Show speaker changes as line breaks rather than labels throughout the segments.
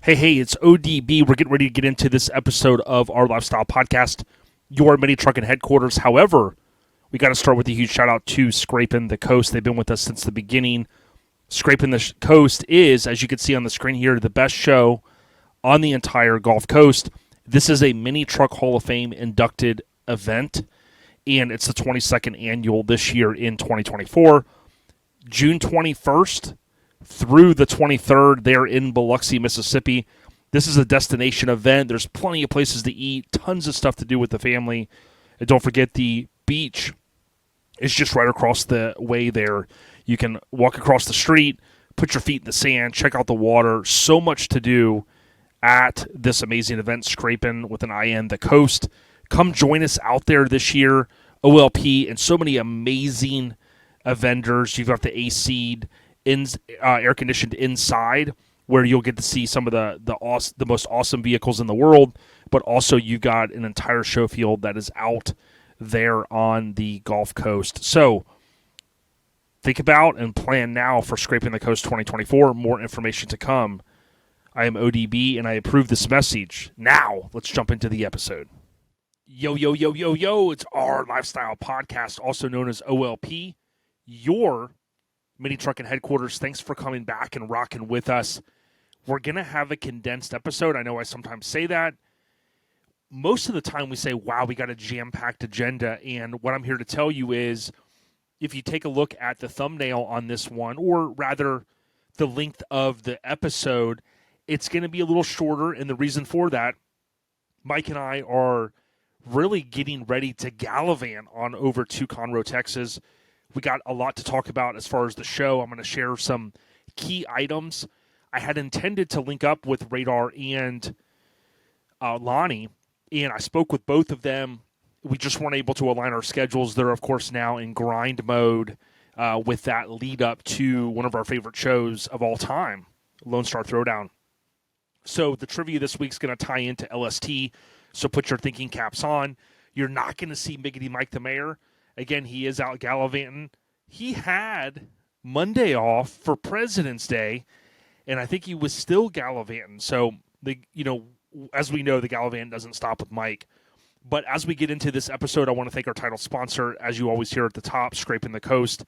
Hey, it's ODB. We're getting ready to get into this episode of our lifestyle podcast, your mini trucking headquarters. However, we got to start with a huge shout out to Scraping the Coast. They've been with us since the beginning. Scraping the Coast is, as you can see on the screen here, the best show on the entire Gulf Coast. This is a Mini Truck Hall of Fame inducted event, and it's the 22nd annual this year in 2024. June 21st through the 23rd, there in Biloxi, Mississippi. This is a destination event. There's plenty of places to eat, tons of stuff to do with the family. And don't forget, the beach is just right across the way there. You can walk across the street, put your feet in the sand, check out the water. So much to do at this amazing event, Scraping with an IN, the Coast. Come join us out there this year, OLP, and so many amazing vendors. You've got the AC air-conditioned inside, where you'll get to see some of the most awesome vehicles in the world, but also you've got an entire show field that is out there on the Gulf Coast. So think about and plan now for Scraping the Coast 2024. More information to come. I am ODB, and I approve this message. Now, let's jump into the episode. Yo, it's our lifestyle podcast, also known as OLP, your Mini Trucking Headquarters. Thanks for coming back and rocking with us. We're going to have a condensed episode. I know I sometimes say that. Most of the time we say, wow, we got a jam-packed agenda. And what I'm here to tell you is, if you take a look at the thumbnail on this one, or rather the length of the episode, it's going to be a little shorter. And the reason for that, Mike and I are really getting ready to gallivant on over to Conroe, Texas. We got a lot to talk about as far as the show. I'm going to share some key items. I had intended to link up with Radar and Lonnie, and I spoke with both of them. We just weren't able to align our schedules. They're, of course, now in grind mode with that lead up to one of our favorite shows of all time, Lone Star Throwdown. So the trivia this week's going to tie into LST, so put your thinking caps on. You're not going to see Miggity Mike the Mayor. Again, he is out gallivanting. He had Monday off for President's Day, and I think he was still gallivanting. So, as we know, the gallivant doesn't stop with Mike. But as we get into this episode, I want to thank our title sponsor, as you always hear at the top, Scraping the Coast.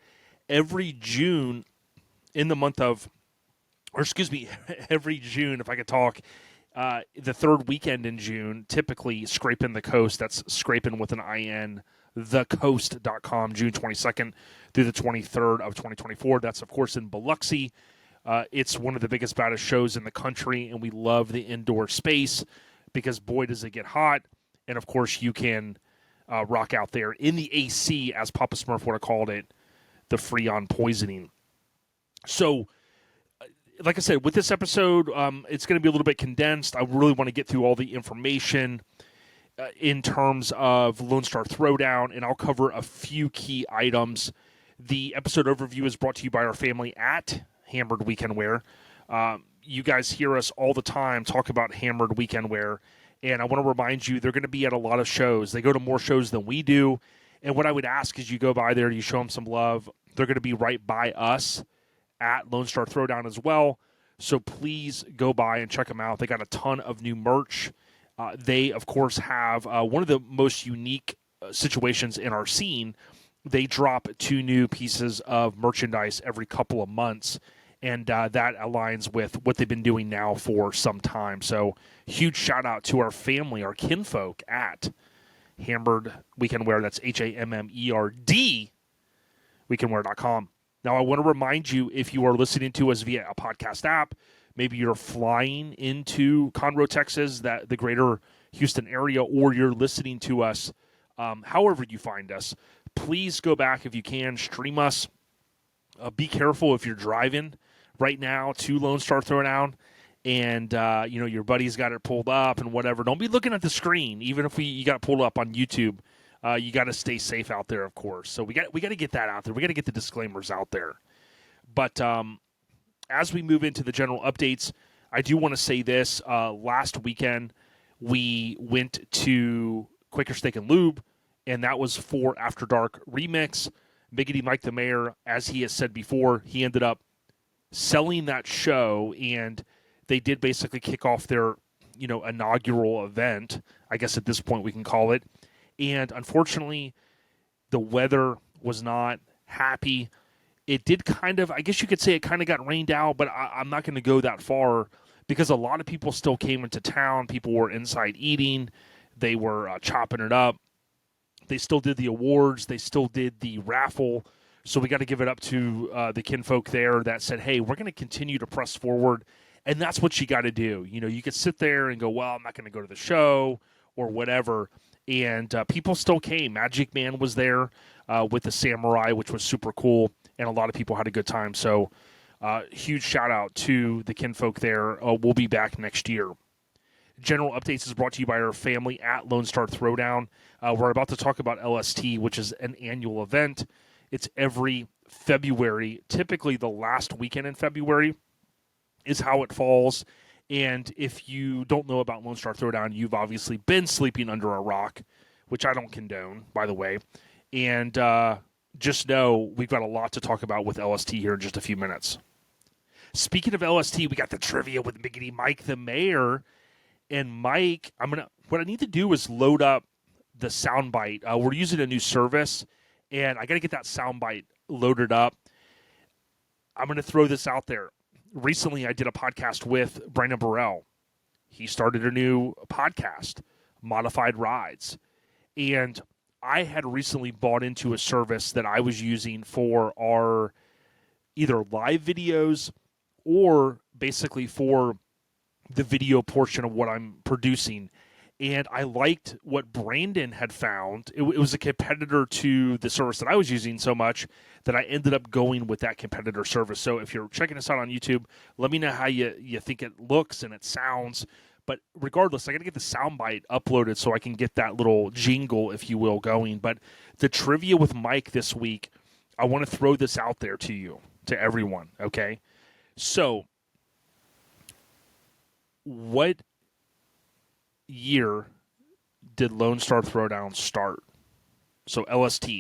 Every June, every June, if I could talk, the third weekend in June, typically Scraping the Coast, that's Scraping with an IN, thecoast.com, June 22nd through the 23rd of 2024. That's, of course, in Biloxi. It's one of the biggest, baddest shows in the country, and we love the indoor space because, boy, does it get hot. And, of course, you can rock out there in the AC, as Papa Smurf would have called it, the Freon poisoning. So, like I said, with this episode, it's going to be a little bit condensed. I really want to get through all the information in terms of Lone Star Throwdown, and I'll cover a few key items. The episode overview is brought to you by our family at Hammered Weekend Wear. You guys hear us all the time talk about Hammered Weekend Wear, and I want to remind you they're going to be at a lot of shows. They go to more shows than we do, and what I would ask is you go by there, you show them some love. They're going to be right by us at Lone Star Throwdown as well, so please go by and check them out. They got a ton of new merch. They, of course, have one of the most unique situations in our scene. They drop 2 new pieces of merchandise every couple of months, and that aligns with what they've been doing now for some time. So huge shout-out to our family, our kinfolk at Hammered Weekend Wear. That's HAMMERD, weekendwear.com. Now, I want to remind you, if you are listening to us via a podcast app, maybe you're flying into Conroe, Texas, the greater Houston area, or you're listening to us however you find us, please go back if you can, stream us. Be careful if you're driving right now to Lone Star Throwdown and your buddy's got it pulled up and whatever. Don't be looking at the screen, even if you got it pulled up on YouTube. You got to stay safe out there, of course. So we got to get that out there. We got to get the disclaimers out there. But as we move into the general updates, I do want to say this. Last weekend, we went to Quaker Steak and Lube, and that was for After Dark Remix. Miggity Mike the Mayor, as he has said before, he ended up selling that show, and they did basically kick off their, inaugural event. I guess at this point we can call it. And unfortunately, the weather was not happy. It did kind of, I guess you could say it kind of got rained out, but I'm not going to go that far because a lot of people still came into town. People were inside eating. They were chopping it up. They still did the awards. They still did the raffle. So we got to give it up to the kinfolk there that said, hey, we're going to continue to press forward. And that's what you got to do. You could sit there and go, well, I'm not going to go to the show or whatever. And people still came. Magic Man was there with the samurai, which was super cool. And a lot of people had a good time. So huge shout out to the kinfolk there. We'll be back next year. General Updates is brought to you by our family at Lone Star Throwdown. We're about to talk about LST, which is an annual event. It's every February. Typically, the last weekend in February is how it falls. And if you don't know about Lone Star Throwdown, you've obviously been sleeping under a rock, which I don't condone, by the way. And just know we've got a lot to talk about with LST here in just a few minutes. Speaking of LST, we got the trivia with Miggity Mike the Mayor. And Mike, what I need to do is load up the soundbite. We're using a new service, and I got to get that soundbite loaded up. I'm going to throw this out there. Recently, I did a podcast with Brandon Burrell. He started a new podcast, Modified Rides. And I had recently bought into a service that I was using for our either live videos or basically for the video portion of what I'm producing. And I liked what Brandon had found. It was a competitor to the service that I was using so much that I ended up going with that competitor service. So if you're checking us out on YouTube, let me know how you think it looks and it sounds. But regardless, I got to get the soundbite uploaded so I can get that little jingle, if you will, going. But the trivia with Mike this week, I want to throw this out there to you, to everyone, okay? So, what year did Lone Star Throwdown start? So LST.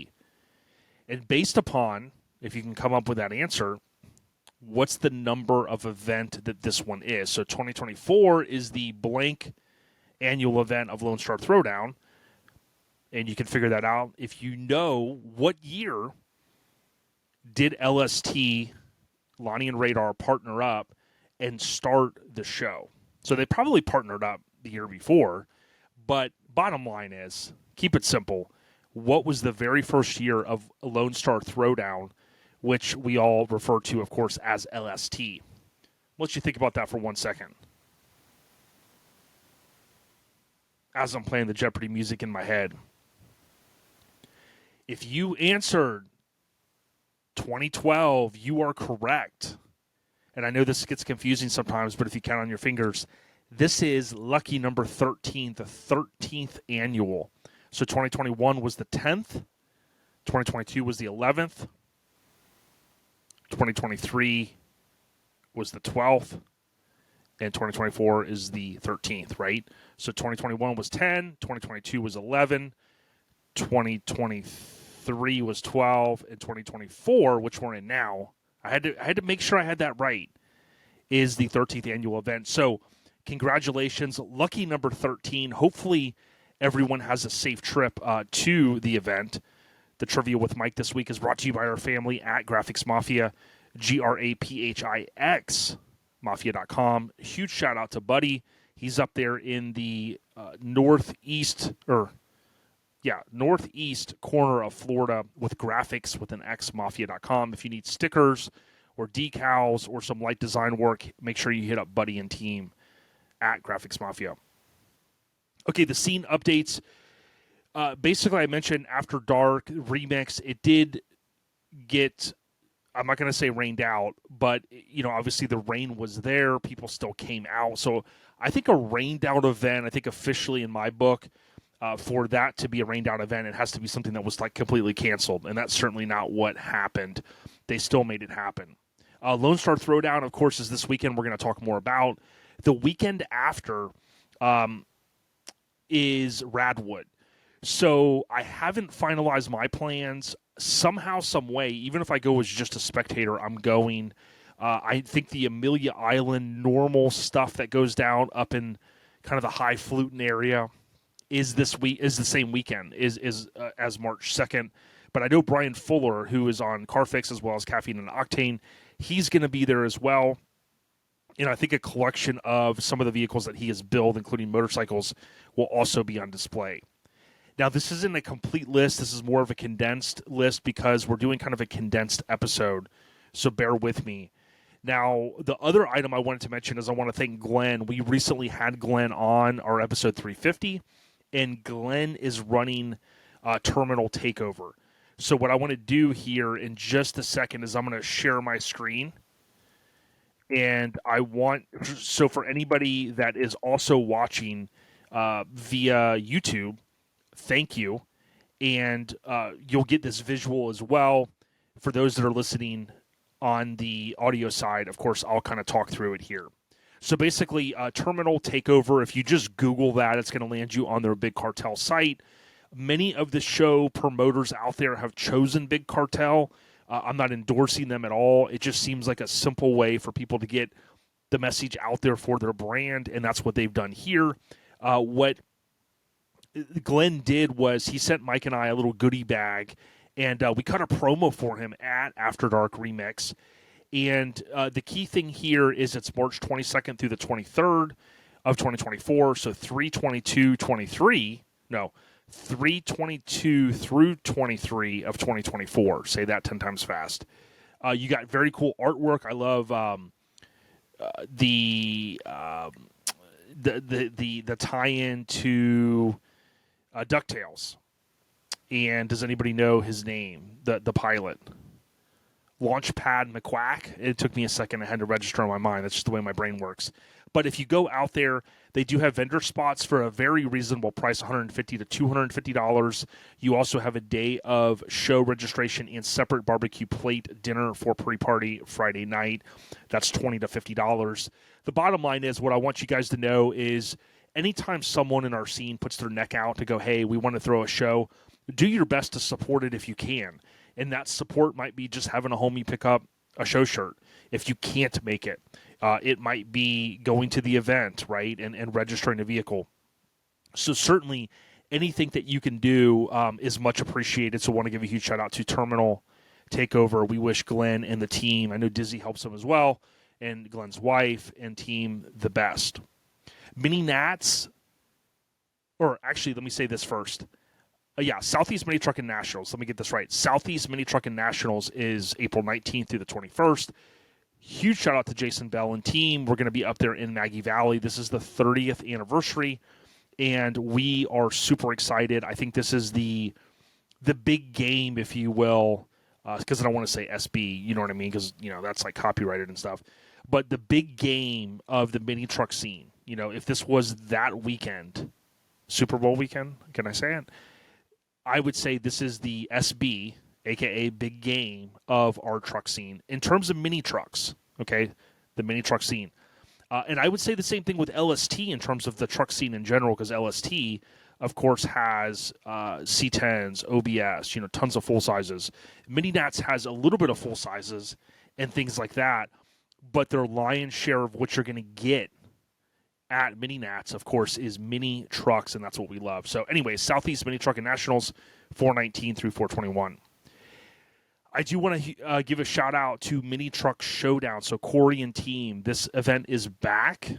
And based upon, if you can come up with that answer, what's the number of event that this one is? So 2024 is the blank annual event of Lone Star Throwdown. And you can figure that out. If you know what year did LST, Lonnie and Radar, partner up and start the show. So they probably partnered up the year before, but bottom line is, keep it simple. What was the very first year of Lone Star Throwdown, which we all refer to, of course, as LST? Let you think about that for 1 second. As I'm playing the Jeopardy music in my head. If you answered 2012, you are correct. And I know this gets confusing sometimes, but if you count on your fingers, this is lucky number 13, the 13th annual. So 2021 was the 10th. 2022 was the 11th. 2023 was the 12th. And 2024 is the 13th, right? So 2021 was 10. 2022 was 11. 2023 was 12. And 2024, which we're in now, I had to make sure I had that right, is the 13th annual event. So congratulations, lucky number 13. Hopefully everyone has a safe trip to the event. The trivia with Mike this week is brought to you by our family at Graphics Mafia, GRAPHIX, Mafia.com. Huge shout out to Buddy. He's up there in the northeast corner of Florida with graphics with an X, Mafia.com. If you need stickers or decals or some light design work, make sure you hit up Buddy and team at Graphics Mafia. Okay, the scene updates. Basically, I mentioned After Dark Remix. It did get, I'm not going to say rained out, but, obviously the rain was there. People still came out. So I think a rained out event, I think officially in my book, for that to be a rained out event, it has to be something that was like completely canceled. And that's certainly not what happened. They still made it happen. Lone Star Throwdown, of course, is this weekend. We're going to talk more about. The weekend after is Radwood. So I haven't finalized my plans. Somehow, some way, even if I go as just a spectator, I'm going. I think the Amelia Island normal stuff that goes down up in kind of the High Fluting area is the same weekend as March 2nd. But I know Brian Fuller, who is on Carfix as well as Caffeine and Octane, he's going to be there as well. And I think a collection of some of the vehicles that he has built, including motorcycles, will also be on display. Now, this isn't a complete list. This is more of a condensed list because we're doing kind of a condensed episode, so bear with me. Now, the other item I wanted to mention is I want to thank Glenn. We recently had Glenn on our episode 350, and Glenn is running Terminal Takeover. So what I want to do here in just a second is I'm going to share my screen. And so for anybody that is also watching via YouTube, thank you. And you'll get this visual as well. For those that are listening on the audio side, of course, I'll kind of talk through it here. So basically, Terminal Takeover, if you just Google that, it's going to land you on their Big Cartel site. Many of the show promoters out there have chosen Big Cartel. I'm not endorsing them at all. It just seems like a simple way for people to get the message out there for their brand, and that's what they've done here. What Glenn did was he sent Mike and I a little goodie bag, and we cut a promo for him at After Dark Remix. And the key thing here is it's March 22nd through the 23rd of 2024, so 3/22 through 23 of 2024. Say that 10 times fast. You got very cool artwork. I love the tie-in to DuckTales. And does anybody know his name? The pilot. Launchpad McQuack. It took me a second. I had to register in my mind. That's just the way my brain works. But if you go out there, they do have vendor spots for a very reasonable price, $150 to $250. You also have a day of show registration and separate barbecue plate dinner for pre-party Friday night. That's $20 to $50. The bottom line is what I want you guys to know is anytime someone in our scene puts their neck out to go, hey, we want to throw a show, do your best to support it if you can. And that support might be just having a homie pick up a show shirt if you can't make it. It might be going to the event, right, and registering a vehicle. So certainly anything that you can do is much appreciated. So I want to give a huge shout out to Terminal Takeover. We wish Glenn and the team, I know Dizzy helps him as well, and Glenn's wife and team the best. Mini Nats, or actually let me say this first. Southeast Mini Truckin' Nationals. Let me get this right. Southeast Mini Truckin' Nationals is April 19th through the 21st. Huge shout out to Jason Bell and team. We're going to be up there in Maggie Valley. This is the 30th anniversary, and we are super excited. I think this is the big game, if you will, because I don't want to say SB, you know what I mean, because that's like copyrighted and stuff. But the big game of the mini truck scene, if this was that weekend, Super Bowl weekend, can I say it? I would say this is the SB, a.k.a. big game of our truck scene in terms of mini trucks, okay? The mini truck scene. And I would say the same thing with LST in terms of the truck scene in general, because LST, of course, has C10s, OBS, tons of full sizes. Mini Nats has a little bit of full sizes and things like that, but their lion's share of what you're going to get at Mini Nats, of course, is mini trucks, and that's what we love. So anyway, Southeast Mini Truckin' Nationals, 4/19 through 4/21. I do want to give a shout out to Mini Truck Showdown. So Corey and team, this event is back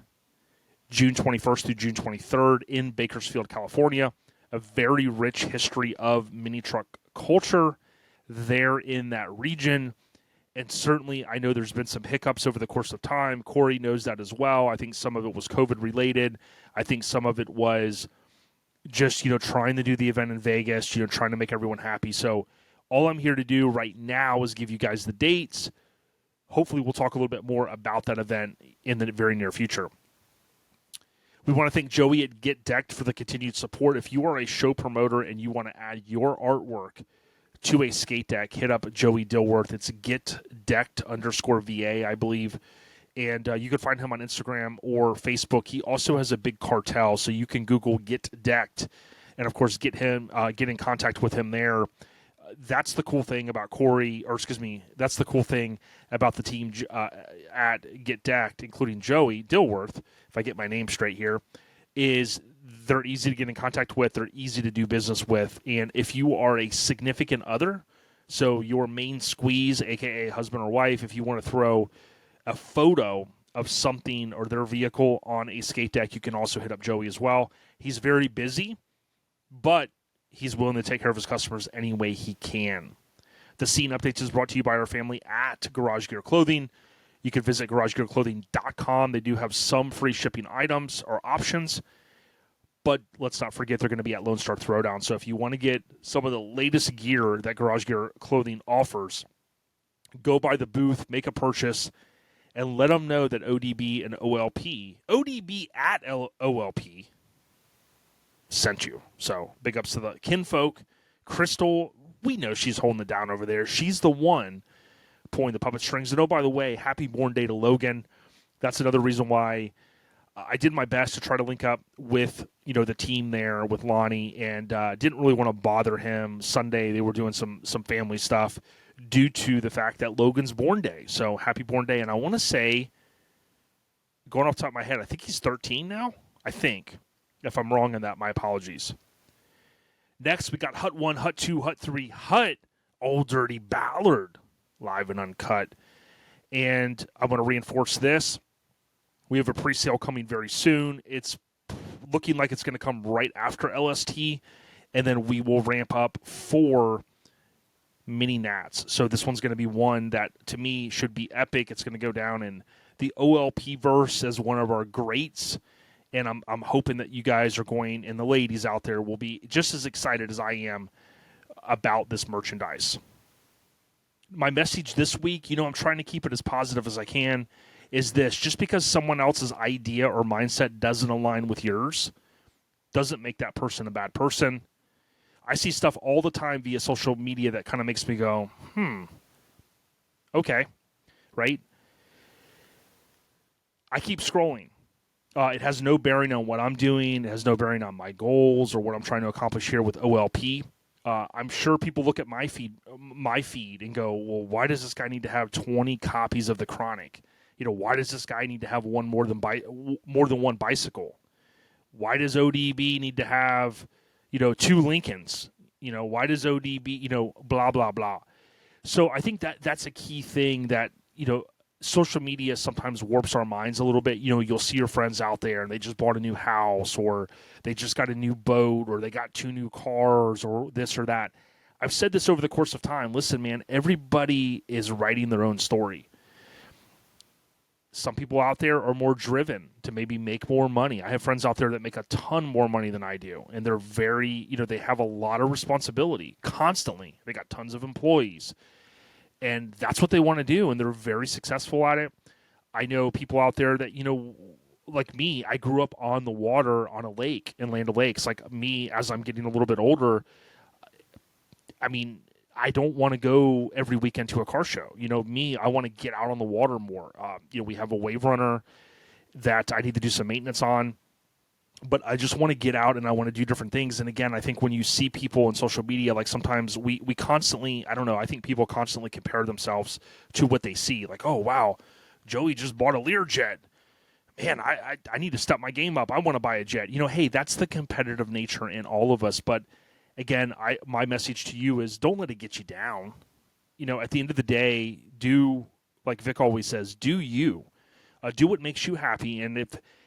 June 21st through June 23rd in Bakersfield, California. A very rich history of mini truck culture there in that region. And certainly, I know there's been some hiccups over the course of time. Corey knows that as well. I think some of it was COVID-related. I think some of it was just, trying to do the event in Vegas, trying to make everyone happy. So all I'm here to do right now is give you guys the dates. Hopefully, we'll talk a little bit more about that event in the very near future. We want to thank Joey at Get Decked for the continued support. If you are a show promoter and you want to add your artwork to a skate deck, hit up Joey Dilworth. It's getdecked_VA, I believe. And you can find him on Instagram or Facebook. He also has a Big Cartel, so you can Google Get Decked. And, of course, get in contact with him there. that's the cool thing about Corey, or excuse me, that's the cool thing about the team at Get Decked, including Joey Dilworth, if I get my name straight here, is they're easy to get in contact with, they're easy to do business with, and if you are a significant other, so your main squeeze, aka husband or wife, if you want to throw a photo of something or their vehicle on a skate deck, you can also hit up Joey as well. He's very busy, but he's willing to take care of his customers any way he can. The Scene Updates is brought to you by our family at Garage Gear Clothing. You can visit garagegearclothing.com. They do have some free shipping items or options, but let's not forget they're going to be at Lone Star Throwdown. So if you want to get some of the latest gear that Garage Gear Clothing offers, go by the booth, make a purchase, and let them know that ODB and ODB at OLP sent you. So big ups to the kinfolk. Crystal, we know she's holding it down over there. She's the one pulling the puppet strings. And oh, by the way, happy born day to Logan. That's another reason why I did my best to try to link up with the team there with Lonnie, and didn't really want to bother him. Sunday they were doing some family stuff due to the fact that Logan's born day. So happy born day. And I want to say, going off the top of my head, I think he's 13 now. I think. If I'm wrong on that, my apologies. Next, we got Hut 1, Hut 2, Hut 3, Hut Old Dirty Ballard, live and uncut. And I'm going to reinforce this. We have a pre-sale coming very soon. It's looking like it's going to come right after LST, and then we will ramp up for mini Nats. So this one's going to be one that, to me, should be epic. It's going to go down in the OLP verse as one of our greats. And I'm hoping that you guys are going, and the ladies out there will be just as excited as I am about this merchandise. My message this week, I'm trying to keep it as positive as I can, is this: just because someone else's idea or mindset doesn't align with yours doesn't make that person a bad person. I see stuff all the time via social media that kind of makes me go, okay, right? I keep scrolling. It has no bearing on what I'm doing. It has no bearing on my goals or what I'm trying to accomplish here with OLP. I'm sure people look at my feed and go, well, why does this guy need to have 20 copies of the Chronic? Why does this guy need to have more than one bicycle? Why does ODB need to have, 2 Lincolns? Why does ODB, blah, blah, blah. So I think that's a key thing that, social media sometimes warps our minds a little bit. You'll see your friends out there and they just bought a new house, or they just got a new boat, or they got 2 new cars, or this or that. I've said this over the course of time. Listen, man, everybody is writing their own story. Some people out there are more driven to maybe make more money. I have friends out there that make a ton more money than I do, and they're very, they have a lot of responsibility constantly. They got tons of employees. And that's what they want to do, and they're very successful at it. I know people out there that, like me, I grew up on the water on a lake in Land O'Lakes. Like me, as I'm getting a little bit older, I mean, I don't want to go every weekend to a car show. Me, I want to get out on the water more. We have a wave runner that I need to do some maintenance on. But I just want to get out and I want to do different things. And again, I think when you see people on social media, like sometimes we constantly, I don't know, I think people constantly compare themselves to what they see. Like, oh, wow, Joey just bought a Learjet. Man, I need to step my game up. I want to buy a jet. Hey, that's the competitive nature in all of us. But again, my message to you is don't let it get you down. At the end of the day, do, like Vic always says, do you. Do what makes you happy. And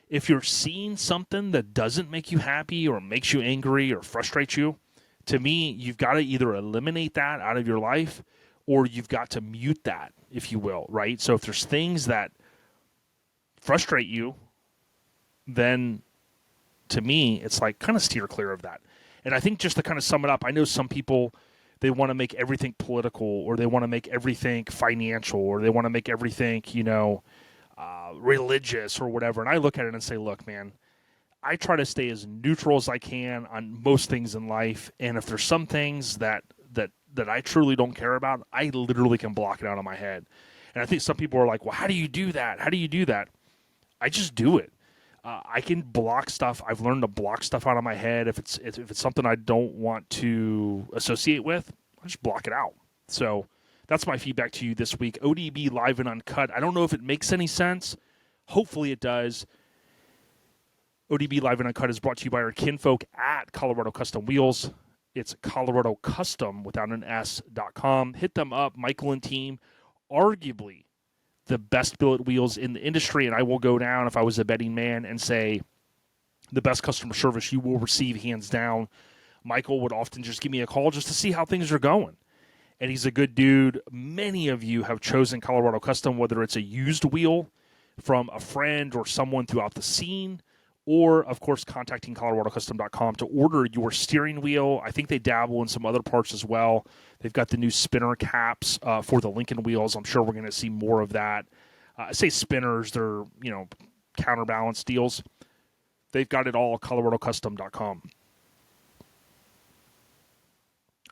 if you're seeing something that doesn't make you happy or makes you angry or frustrates you, to me, you've got to either eliminate that out of your life or you've got to mute that, if you will, right? So if there's things that frustrate you, then to me, it's like kind of steer clear of that. And I think just to kind of sum it up, I know some people, they want to make everything political, or they want to make everything financial, or they want to make everything, religious or whatever. And I look at it and say, look, man, I try to stay as neutral as I can on most things in life. And if there's some things that I truly don't care about, I literally can block it out of my head. And I think some people are like, well, how do you do that? How do you do that? I just do it. I can block stuff. I've learned to block stuff out of my head. If it's something I don't want to associate with, I just block it out. So that's my feedback to you this week. ODB Live and Uncut. I don't know if it makes any sense. Hopefully it does. ODB Live and Uncut is brought to you by our kinfolk at Colorado Custom Wheels. It's Colorado Custom without an S.com. Hit them up, Michael and team. Arguably the best billet wheels in the industry, and I will go down if I was a betting man and say the best customer service you will receive hands down. Michael would often just give me a call just to see how things are going. And he's a good dude. Many of you have chosen Colorado Custom, whether it's a used wheel from a friend or someone throughout the scene, or, of course, contacting coloradocustom.com to order your steering wheel. I think they dabble in some other parts as well. They've got the new spinner caps for the Lincoln wheels. I'm sure we're going to see more of that. I say spinners, they're, counterbalance deals. They've got it all at coloradocustom.com.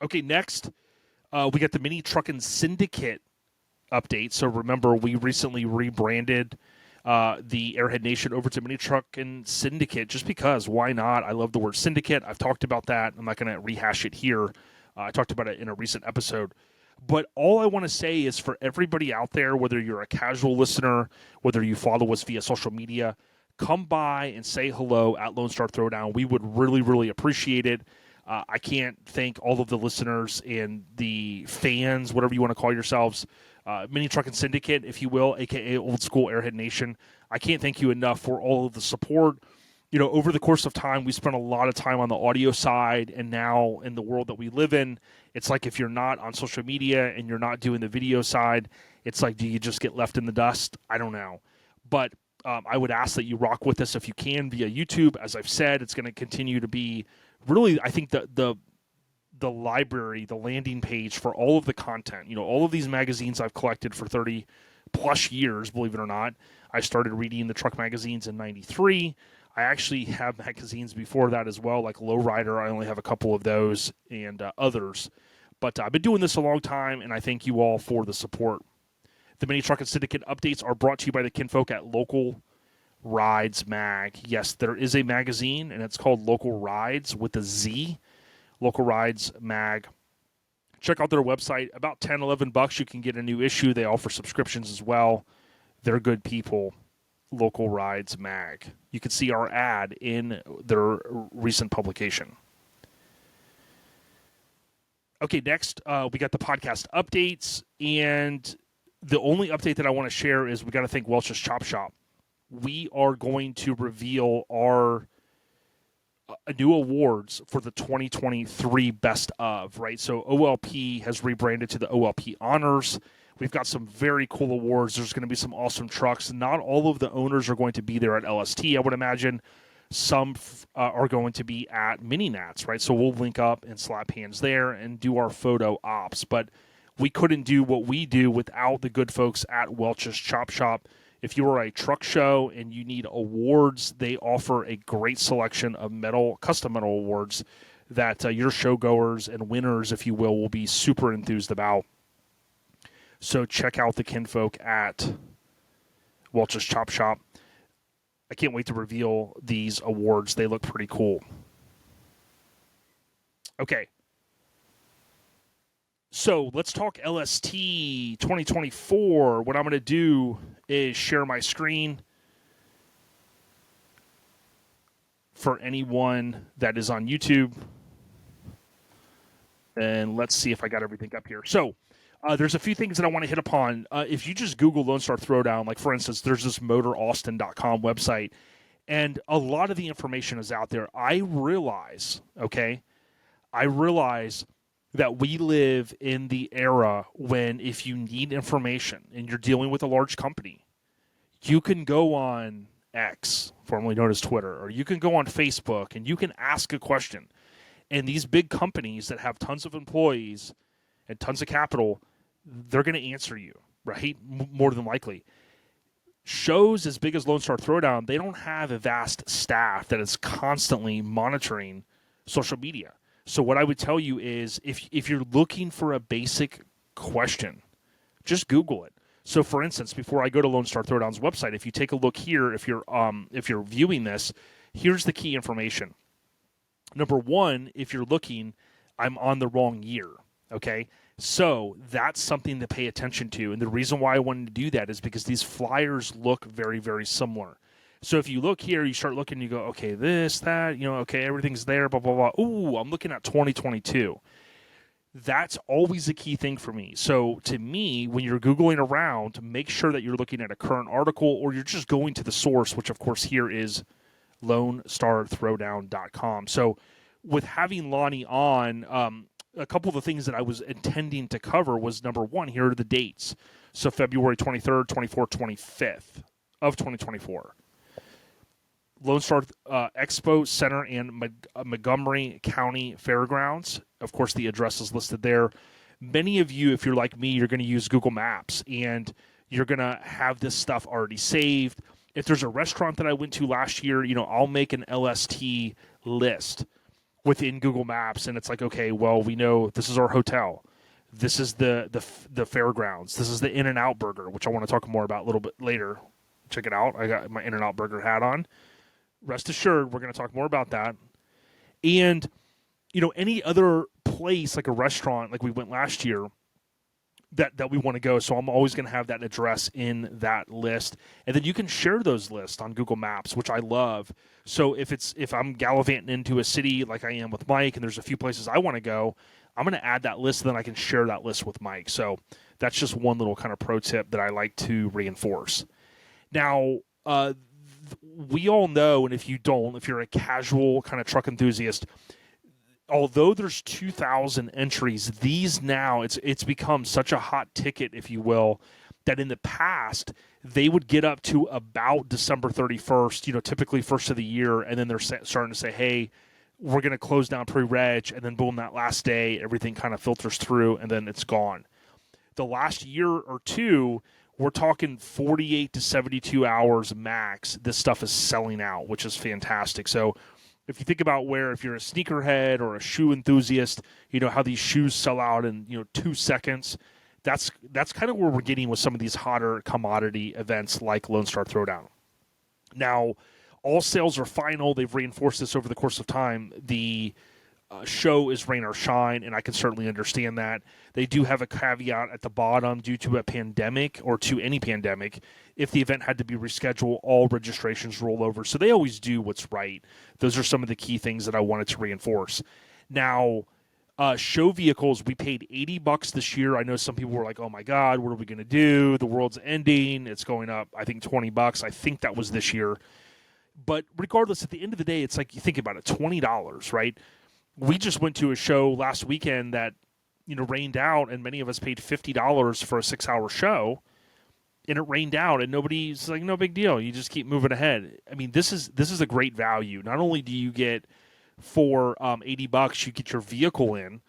Okay, next, we got the Mini Truckin' Syndicate update. So remember, we recently rebranded the Airhead Nation over to Mini Truckin' Syndicate just because. Why not? I love the word syndicate. I've talked about that. I'm not going to rehash it here. I talked about it in a recent episode. But all I want to say is for everybody out there, whether you're a casual listener, whether you follow us via social media, come by and say hello at Lone Star Throwdown. We would really, really appreciate it. I can't thank all of the listeners and the fans, whatever you want to call yourselves, Mini Truckin' Syndicate, if you will, a.k.a. Old School Airhead Nation. I can't thank you enough for all of the support. Over the course of time, we spent a lot of time on the audio side, and now in the world that we live in, it's like if you're not on social media and you're not doing the video side, it's like, do you just get left in the dust? I don't know. But I would ask that you rock with us if you can via YouTube. As I've said, it's going to continue to be really, I think, the library, the landing page for all of the content. All of these magazines I've collected for 30 plus years, believe it or not. I started reading the truck magazines in 93. I actually have magazines before that as well, like Lowrider. I only have a couple of those and others. But I've been doing this a long time, and I thank you all for the support. The Mini Truckin' Syndicate updates are brought to you by the kinfolk at Local Rides Mag. Yes, there is a magazine, and it's called Local Rides with a Z. Local Rides Mag. Check out their website. About $10, $11 you can get a new issue. They offer subscriptions as well. They're good people. Local Rides Mag. You can see our ad in their recent publication. Okay, next we got the podcast updates, and the only update that I want to share is we got to thank Welch's Chop Shop. We are going to reveal our new awards for the 2023 Best Of, right? So OLP has rebranded to the OLP Honors. We've got some very cool awards. There's going to be some awesome trucks. Not all of the owners are going to be there at LST, I would imagine. Some are going to be at Mini Nats, right? So we'll link up and slap hands there and do our photo ops. But we couldn't do what we do without the good folks at Welch's Chop Shop. If you are a truck show and you need awards, they offer a great selection of custom metal awards that your showgoers and winners, if you will be super enthused about. So check out the kinfolk at Welch's Chop Shop. I can't wait to reveal these awards. They look pretty cool. Okay. So let's talk LST 2024. What I'm going to do is share my screen for anyone that is on YouTube. And let's see if I got everything up here. So there's a few things that I want to hit upon. If you just Google Lone Star Throwdown, like for instance, there's this MotorAustin.com website, and a lot of the information is out there. I realize that we live in the era when if you need information and you're dealing with a large company, you can go on X, formerly known as Twitter, or you can go on Facebook and you can ask a question. And these big companies that have tons of employees and tons of capital, they're going to answer you, right? More than likely. Shows as big as Lone Star Throwdown, they don't have a vast staff that is constantly monitoring social media. So what I would tell you is if you're looking for a basic question, just Google it. So for instance, before I go to Lone Star Throwdown's website, if you take a look here, if you're viewing this, here's the key information. Number one, if you're looking, I'm on the wrong year. Okay, so that's something to pay attention to. And the reason why I wanted to do that is because these flyers look very, very similar. So if you look here, you start looking, you go, okay, this, that, okay, everything's there, blah, blah, blah. Ooh, I'm looking at 2022. That's always a key thing for me. So to me, when you're Googling around, make sure that you're looking at a current article or you're just going to the source, which of course here is LoneStarThrowdown.com. So with having Lonnie on, a couple of the things that I was intending to cover was number one, here are the dates. So February 23rd, 24th, 25th of 2024. Lone Star Expo Center and Montgomery County Fairgrounds. Of course, the address is listed there. Many of you, if you're like me, you're going to use Google Maps and you're going to have this stuff already saved. If there's a restaurant that I went to last year, I'll make an LST list within Google Maps, and it's like, okay, well, we know this is our hotel. This is the fairgrounds. This is the In-N-Out Burger, which I want to talk more about a little bit later. Check it out. I got my In-N-Out Burger hat on. Rest assured, we're going to talk more about that. And, any other place, like a restaurant, like we went last year, that we want to go. So I'm always going to have that address in that list. And then you can share those lists on Google Maps, which I love. So if I'm gallivanting into a city like I am with Mike and there's a few places I want to go, I'm going to add that list, and then I can share that list with Mike. So that's just one little kind of pro tip that I like to reinforce. Now, we all know, and if you're a casual kind of truck enthusiast, although there's 2,000 entries, these now, it's become such a hot ticket, if you will, that in the past, they would get up to about December 31st, typically first of the year, and then they're starting to say, hey, we're going to close down pre-reg, and then boom, that last day, everything kind of filters through, and then it's gone. The last year or two, we're talking 48 to 72 hours max, this stuff is selling out, which is fantastic. So if you think about if you're a sneakerhead or a shoe enthusiast, how these shoes sell out in 2 seconds. That's kind of where we're getting with some of these hotter commodity events like Lone Star Throwdown. Now, all sales are final. They've reinforced this over the course of time. The show is rain or shine, and I can certainly understand that. They do have a caveat at the bottom due to a pandemic or to any pandemic. If the event had to be rescheduled, all registrations roll over. So they always do what's right. Those are some of the key things that I wanted to reinforce. Now, show vehicles, we paid $80 this year. I know some people were like, oh my God, what are we going to do? The world's ending. It's going up, I think, $20. I think that was this year. But regardless, at the end of the day, it's like, you think about it, $20, right? We just went to a show last weekend that, rained out, and many of us paid $50 for a 6-hour show, and it rained out, and nobody's like, no big deal. You just keep moving ahead. I mean, this is a great value. Not only do you get for $80, you get your vehicle in,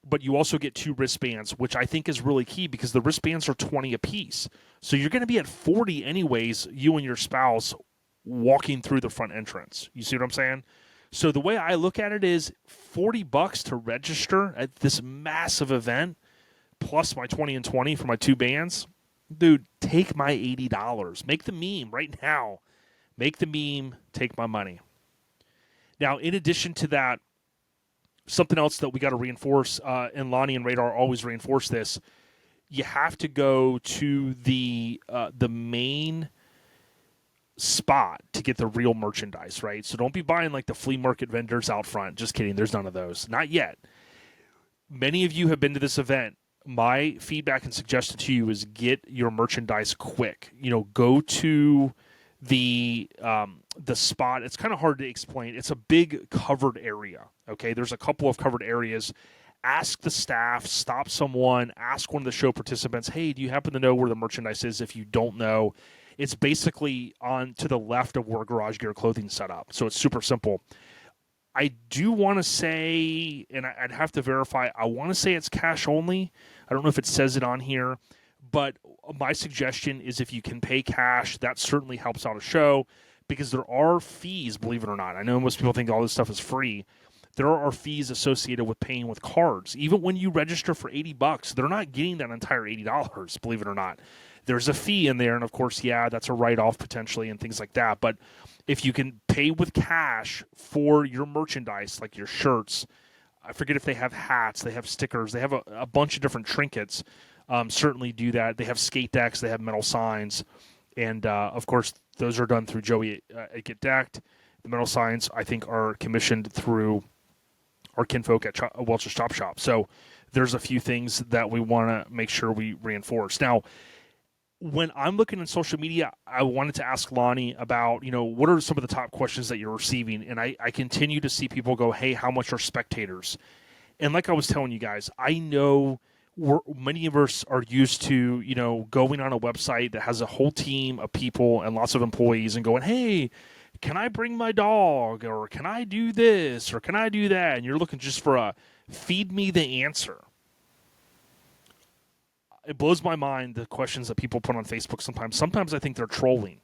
but you also get 2 wristbands, which I think is really key because the wristbands are $20 a piece. So you're going to be at $40 anyways, you and your spouse walking through the front entrance. You see what I'm saying? So the way I look at it is $40 to register at this massive event, plus my 20 and 20 for my 2 bands. Dude, take my $80. Make the meme right now. Make the meme, take my money. Now, in addition to that, something else that we got to reinforce, and Lonnie and Radar always reinforce this, you have to go to the main spot to get the real merchandise, right? So don't be buying like the flea market vendors out front. Just kidding. There's none of those. Not yet. Many of you have been to this event. My feedback and suggestion to you is get your merchandise quick. Go to the spot. It's kind of hard to explain. It's a big covered area. Okay. There's a couple of covered areas. Ask the staff, stop someone, ask one of the show participants, hey, do you happen to know where the merchandise is? If you don't know, it's basically on to the left of where Garage Gear Clothing set up. So it's super simple. I do want to say, and I'd have to verify, I want to say it's cash only. I don't know if it says it on here, but my suggestion is if you can pay cash, that certainly helps out a show because there are fees, believe it or not. I know most people think all this stuff is free. There are fees associated with paying with cards. Even when you register for $80, they're not getting that entire $80, believe it or not. There's a fee in there, and of course, yeah, that's a write-off potentially and things like that. But if you can pay with cash for your merchandise, like your shirts, I forget if they have hats, they have stickers, they have a bunch of different trinkets. Certainly do that. They have skate decks, they have metal signs, and of course those are done through Joey at Get Decked. The metal signs, I think, are commissioned through our kinfolk at Welch's Chop Shop. So there's a few things that we want to make sure we reinforce. Now, when I'm looking in social media, I wanted to ask Lonnie about, what are some of the top questions that you're receiving? And I continue to see people go, hey, how much are spectators? And like I was telling you guys, I know many of us are used to, going on a website that has a whole team of people and lots of employees and going, hey, can I bring my dog? Or can I do this? Or can I do that? And you're looking just for a feed me the answer. It blows my mind, the questions that people put on Facebook sometimes. Sometimes I think they're trolling.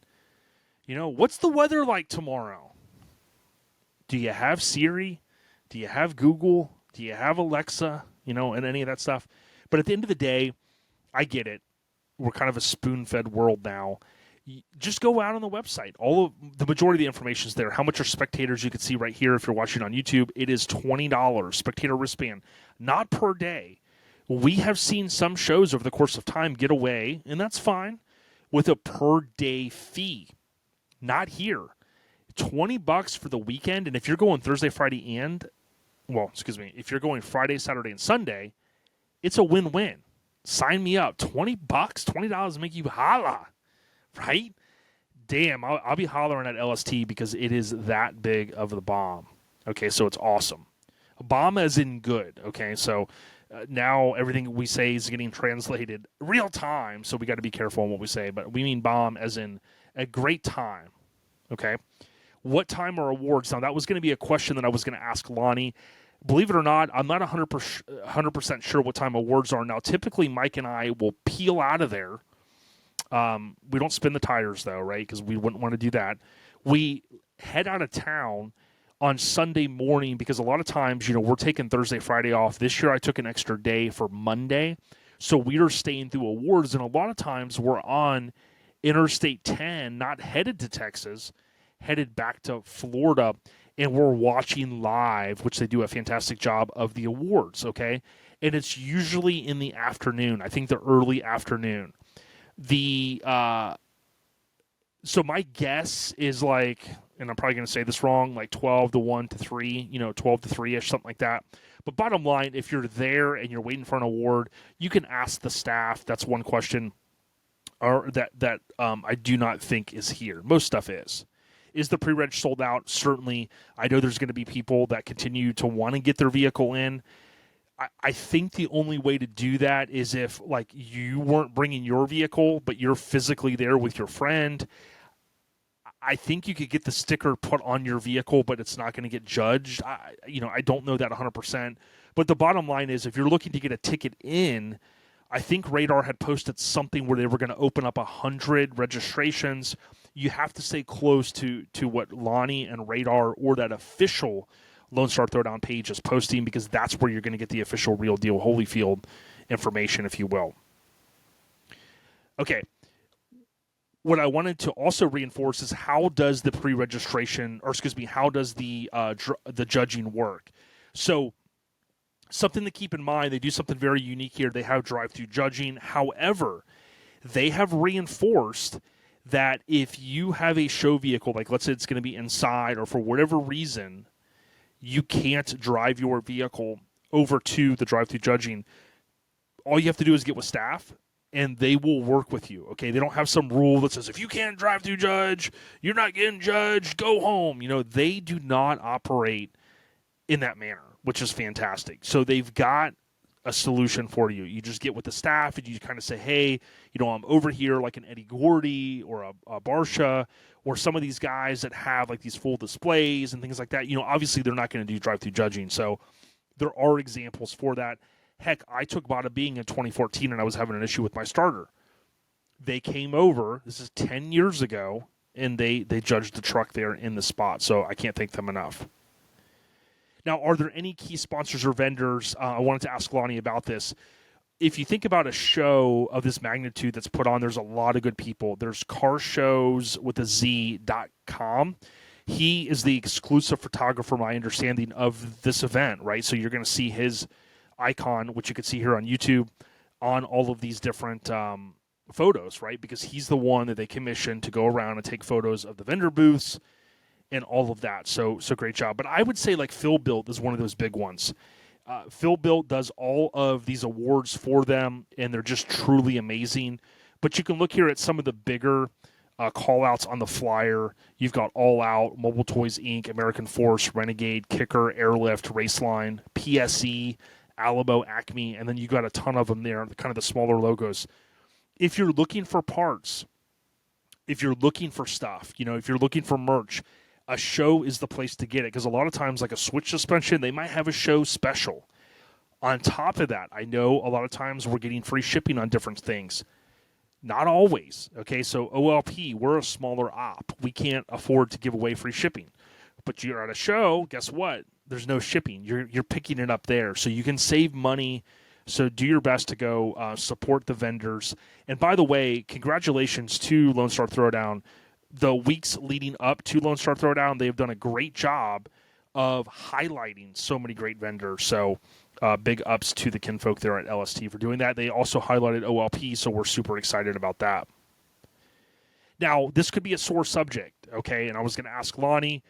What's the weather like tomorrow? Do you have Siri? Do you have Google? Do you have Alexa? And any of that stuff. But at the end of the day, I get it. We're kind of a spoon-fed world now. Just go out on the website. The majority of the information is there. How much are spectators? You can see right here if you're watching on YouTube. It is $20 spectator wristband, not per day. We have seen some shows over the course of time get away, and that's fine, with a per day fee. Not here. $20 for the weekend, and if you're going Thursday, Friday, if you're going Friday, Saturday, and Sunday, it's a win-win. Sign me up. $20, $20 make you holla. Right? Damn, I'll be hollering at LST because it is that big of the bomb. Okay, so it's awesome. A bomb as in good. Okay, so now everything we say is getting translated real time, so we got to be careful on what we say. But we mean bomb as in a great time. Okay? What time are awards? Now, that was going to be a question that I was going to ask Lonnie. Believe it or not, I'm not 100% sure what time awards are. Now, typically, Mike and I will peel out of there. We don't spin the tires, though, right? Because we wouldn't want to do that. We head out of town on Sunday morning because a lot of times, we're taking Thursday, Friday off. This year, I took an extra day for Monday. So we are staying through awards. And a lot of times, we're on Interstate 10, not headed to Texas, headed back to Florida. And we're watching live, which they do a fantastic job of the awards, okay? And it's usually in the afternoon. I think the early afternoon. So my guess is like, and I'm probably going to say this wrong, like 12 to 1 to 3, 12 to 3-ish, something like that. But bottom line, if you're there and you're waiting for an award, you can ask the staff. That's one question or that I do not think is here. Most stuff is. Is the pre-reg sold out? Certainly. I know there's going to be people that continue to want to get their vehicle in. I think the only way to do that is if, like, you weren't bringing your vehicle, but you're physically there with your friend. I think you could get the sticker put on your vehicle, but it's not going to get judged. I don't know that 100%. But the bottom line is, if you're looking to get a ticket in, I think Radar had posted something where they were going to open up 100 registrations. You have to stay close to what Lonnie and Radar or that official Lone Star Throwdown page is posting, because that's where you're going to get the official Real Deal Holyfield information, if you will. Okay. What I wanted to also reinforce is how does the how does the judging work? So something to keep in mind, they do something very unique here. They have drive-through judging. However, they have reinforced that if you have a show vehicle, like let's say it's going to be inside, or for whatever reason, you can't drive your vehicle over to the drive-through judging, all you have to do is get with staff, and they will work with you, okay? They don't have some rule that says, if you can't drive through judge, you're not getting judged, go home. They do not operate in that manner, which is fantastic. So they've got a solution for you. You just get with the staff and you kind of say, hey, I'm over here like an Eddie Gordy or a Barsha or some of these guys that have like these full displays and things like that. Obviously they're not going to do drive-through judging. So there are examples for that. Heck, I took Bada Bing in 2014 and I was having an issue with my starter. They came over, this is 10 years ago, and they judged the truck there in the spot. So I can't thank them enough. Now, are there any key sponsors or vendors? I wanted to ask Lonnie about this. If you think about a show of this magnitude that's put on, there's a lot of good people. There's carshows with a Z.com. he is the exclusive photographer, my understanding, of this event, right? So you're going to see his icon, which you can see here on YouTube, on all of these different photos, right? Because he's the one that they commissioned to go around and take photos of the vendor booths and all of that. So great job. But I would say like Phil Built is one of those big ones. Phil Built does all of these awards for them, and they're just truly amazing. But you can look here at some of the bigger call-outs on the flyer. You've got All Out, Mobile Toys Inc., American Force, Renegade, Kicker, Airlift, Raceline, PSE, Alamo, Acme, and then you got a ton of them there, kind of the smaller logos. If you're looking for parts, if you're looking for stuff, if you're looking for merch, a show is the place to get it, because a lot of times, like a switch suspension, they might have a show special. On top of that, I know a lot of times we're getting free shipping on different things. Not always. Okay, so OLP, we're a smaller op. We can't afford to give away free shipping. But you're at a show, guess what? There's no shipping. You're picking it up there. So you can save money. So do your best to go support the vendors. And by the way, congratulations to Lone Star Throwdown. The weeks leading up to Lone Star Throwdown, they've done a great job of highlighting so many great vendors. So big ups to the kinfolk there at LST for doing that. They also highlighted OLP, so we're super excited about that. Now, this could be a sore subject, okay? And I was going to ask Lonnie.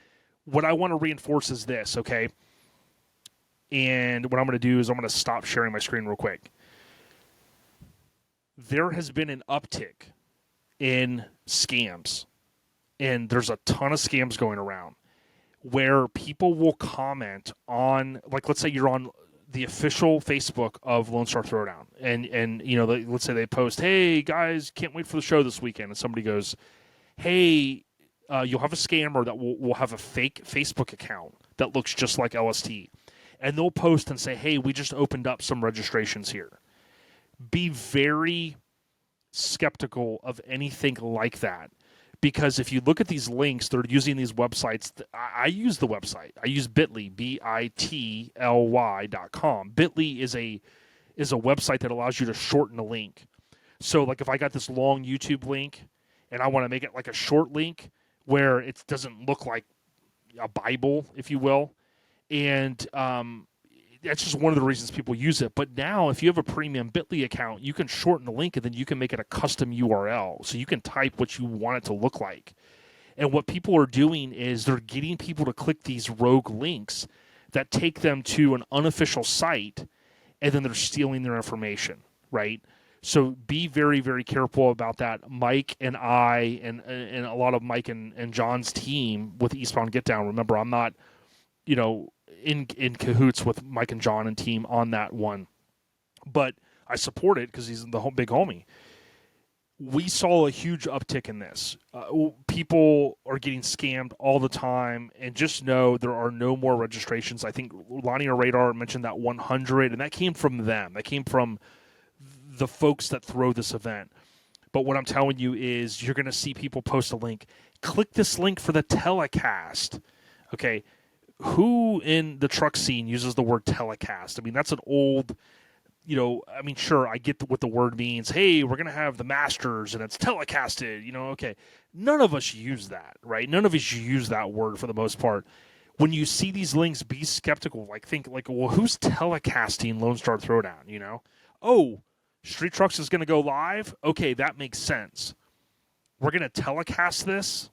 What I want to reinforce is this, okay? And what I'm going to do is I'm going to stop sharing my screen real quick. There has been an uptick in scams, and there's a ton of scams going around where people will comment on, like, let's say you're on the official Facebook of Lone Star Throwdown, and let's say they post, "Hey guys, can't wait for the show this weekend," and somebody goes, "Hey, you'll have a scammer that will have a fake Facebook account that looks just like LST," and they'll post and say, "Hey, we just opened up some registrations here." Be very skeptical of anything like that. Because if you look at these links, they're using these websites. I use the website. I use Bitly, bitly.com. Bitly is a website that allows you to shorten a link. So, like, if I got this long YouTube link and I want to make it like a short link where it doesn't look like a Bible, if you will, and that's just one of the reasons people use it. But now, if you have a premium Bitly account, you can shorten the link and then you can make it a custom URL. So you can type what you want it to look like. And what people are doing is they're getting people to click these rogue links that take them to an unofficial site, and then they're stealing their information, right? So be very, very careful about that. Mike and I and a lot of Mike and John's team with Eastbound Get Down. Remember, I'm not, in cahoots with Mike and John and team on that one, but I support it because he's the big homie. We saw a huge uptick in this. People are getting scammed all the time, and just know there are no more registrations. I think Lonnie or Radar mentioned that 100, and that came from them. That came from the folks that throw this event. But what I'm telling you is you're going to see people post a link. Click this link for the telecast. Okay. Who in the truck scene uses the word telecast? I mean, that's an old, sure, I get what the word means. Hey, we're going to have the Masters and it's telecasted, okay. None of us use that, right? None of us use that word for the most part. When you see these links, be skeptical. Think, well, who's telecasting Lone Star Throwdown, Oh, Street Trucks is going to go live? Okay, that makes sense. We're going to telecast this?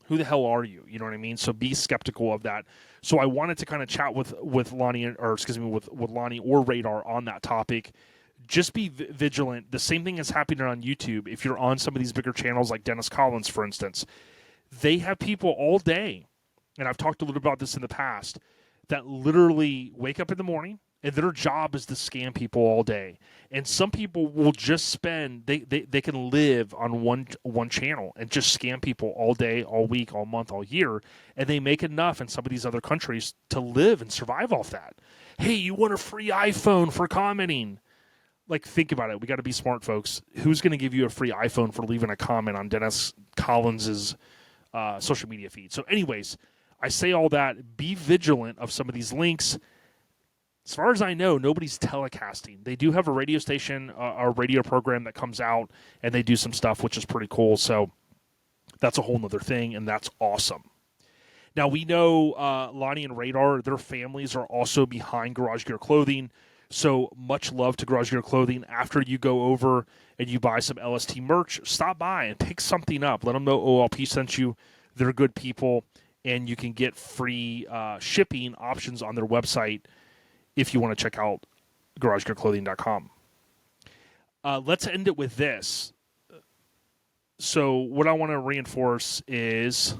Who the hell are you? You know what I mean? So be skeptical of that. So I wanted to kind of chat with Lonnie, with Lonnie or Radar on that topic. Just be vigilant. The same thing is happening on YouTube. If you're on some of these bigger channels like Dennis Collins, for instance, they have people all day, and I've talked a little about this in the past, that literally wake up in the morning, and their job is to scam people all day. And some people will just spend, they can live on one channel and just scam people all day, all week, all month, all year. And they make enough in some of these other countries to live and survive off that. Hey, you want a free iPhone for commenting? Like, think about it. We got to be smart, folks. Who's going to give you a free iPhone for leaving a comment on Dennis Collins's social media feed? So anyways, I say all that. Be vigilant of some of these links. As far as I know, nobody's telecasting. They do have a radio station, a radio program that comes out, and they do some stuff, which is pretty cool. So that's a whole nother thing, and that's awesome. Now, we know Lonnie and Radar, their families are also behind Garage Gear Clothing. So much love to Garage Gear Clothing. After you go over and you buy some LST merch, stop by and pick something up. Let them know OLP sent you. They're good people, and you can get free shipping options on their website if you want to check out GarageGearClothing.com. Let's end it with this. So what I want to reinforce is,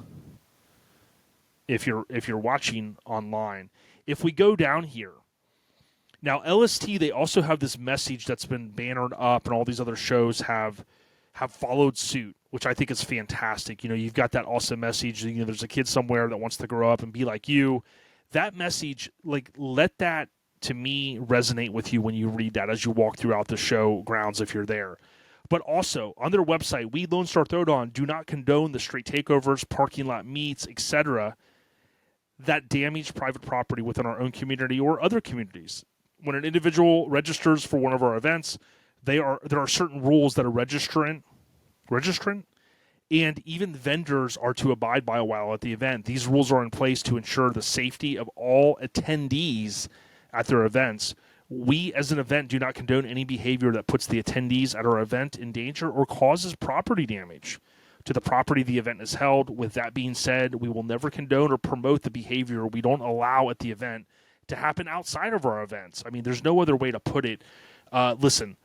if you're watching online, if we go down here, now LST, they also have this message that's been bannered up, and all these other shows have followed suit, which I think is fantastic. You've got that awesome message. There's a kid somewhere that wants to grow up and be like you. That message, let that, to me, resonate with you when you read that as you walk throughout the show grounds if you're there. But also, on their website, we, Lone Star Throwdown, do not condone the street takeovers, parking lot meets, etc., that damage private property within our own community or other communities. When an individual registers for one of our events, there are certain rules that a registrant, and even vendors are to abide by while at the event. These rules are in place to ensure the safety of all attendees at their events. We, as an event, do not condone any behavior that puts the attendees at our event in danger or causes property damage to the property the event is held. With that being said, we will never condone or promote the behavior we don't allow at the event to happen outside of our events. I mean, there's no other way to put it. Listen,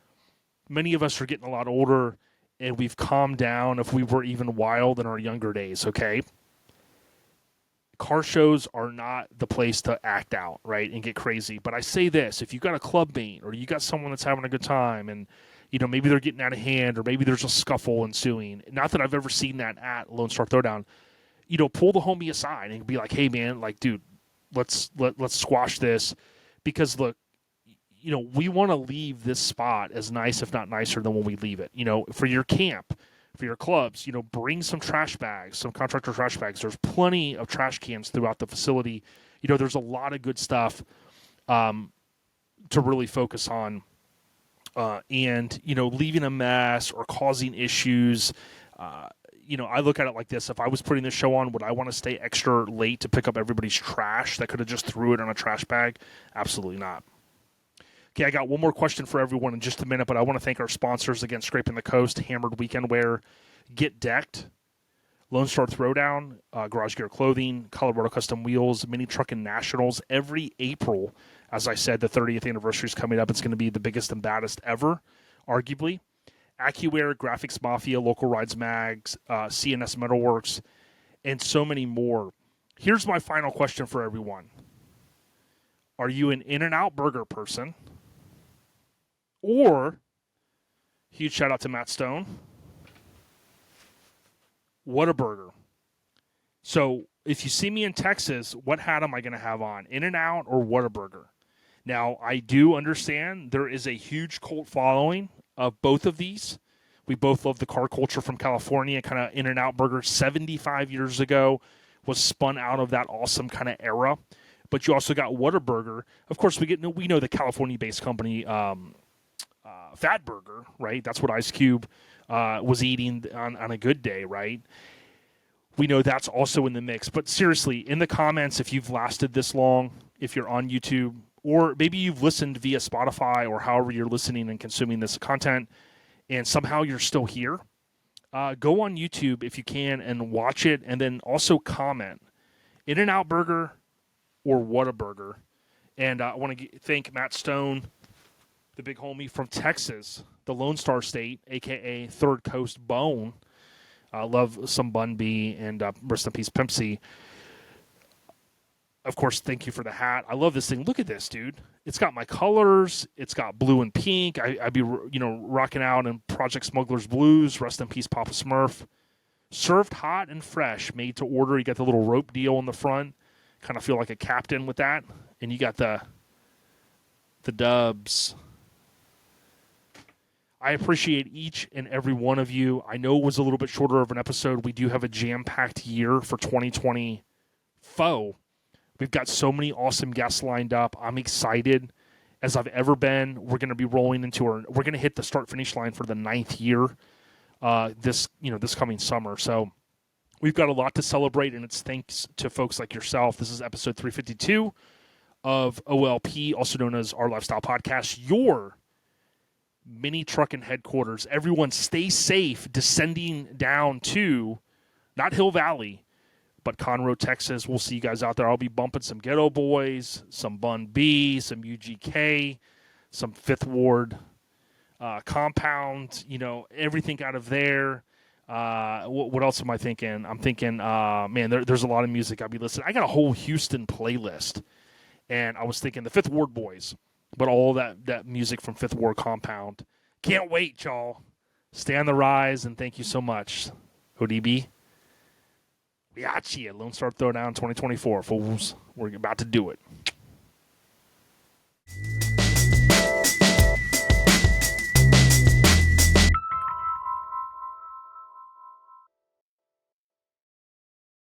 many of us are getting a lot older, and we've calmed down if we were even wild in our younger days, okay? Car shows are not the place to act out, right, and get crazy. But I say this, if you got a club mate or you got someone that's having a good time and, maybe they're getting out of hand or maybe there's a scuffle ensuing, not that I've ever seen that at Lone Star Throwdown, pull the homie aside and be like, hey, man, dude, let's squash this, because, look, we want to leave this spot as nice, if not nicer, than when we leave it. For your camp, for your clubs, bring some trash bags, some contractor trash bags. There's plenty of trash cans throughout the facility. There's a lot of good stuff to really focus on. And leaving a mess or causing issues. I look at it like this. If I was putting this show on, would I want to stay extra late to pick up everybody's trash that could have just threw it on a trash bag? Absolutely not. Okay, I got one more question for everyone in just a minute, but I want to thank our sponsors again: Scraping the Coast, Hammered Weekend Wear, Get Decked, Lone Star Throwdown, Garage Gear Clothing, Colorado Custom Wheels, Mini Truckin' Nationals. Every April, as I said, the 30th anniversary is coming up. It's going to be the biggest and baddest ever, arguably. AccuWear, Graphics Mafia, Local Rides Mags, CNS Metalworks, and so many more. Here's my final question for everyone. Are you an In-N-Out burger person? Or, huge shout out to Matt Stone, Whataburger. So, if you see me in Texas, what hat am I going to have on? In-N-Out or Whataburger? Now, I do understand there is a huge cult following of both of these. We both love the car culture from California. Kind of In-N-Out Burger 75 years ago was spun out of that awesome kind of era. But you also got Whataburger. Of course, we know the California-based company Fat Burger, right? That's what Ice Cube was eating on a good day, right? We know that's also in the mix. But seriously, in the comments, if you've lasted this long, if you're on YouTube, or maybe you've listened via Spotify or however you're listening and consuming this content, and somehow you're still here, go on YouTube if you can and watch it, and then also comment. In-N-Out Burger or Whataburger. And I want to thank Matt Stone, the big homie from Texas, the Lone Star State, a.k.a. Third Coast Bone. I love some Bun B, and rest in peace, Pimp C. Of course, thank you for the hat. I love this thing. Look at this, dude. It's got my colors. It's got blue and pink. I'd be, rocking out in Project Smuggler's Blues. Rest in peace, Papa Smurf. Served hot and fresh, made to order. You got the little rope deal in the front. Kind of feel like a captain with that. And you got the dubs. I appreciate each and every one of you. I know it was a little bit shorter of an episode. We do have a jam-packed year for 2024. We've got so many awesome guests lined up. I'm excited as I've ever been. We're going to be rolling into we're going to hit the start-finish line for the 9th year this coming summer. So We've got a lot to celebrate, and it's thanks to folks like yourself. This is episode 352 of OLP, also known as Our Lifestyle Podcast, your mini trucking headquarters. Everyone stay safe descending down to, not Hill Valley, but Conroe, Texas. We'll see you guys out there. I'll be bumping some Ghetto Boys, some Bun B, some UGK, some Fifth Ward Compound, everything out of there. What else am I thinking? I'm thinking, man, there's a lot of music I'll be listening. I got a whole Houston playlist, and I was thinking the Fifth Ward Boys, but all that music from Fifth Ward Compound. Can't wait, y'all. Stay on the rise, and thank you so much. ODB. We got you. Lone Star Throwdown 2024, fools. We're about to do it.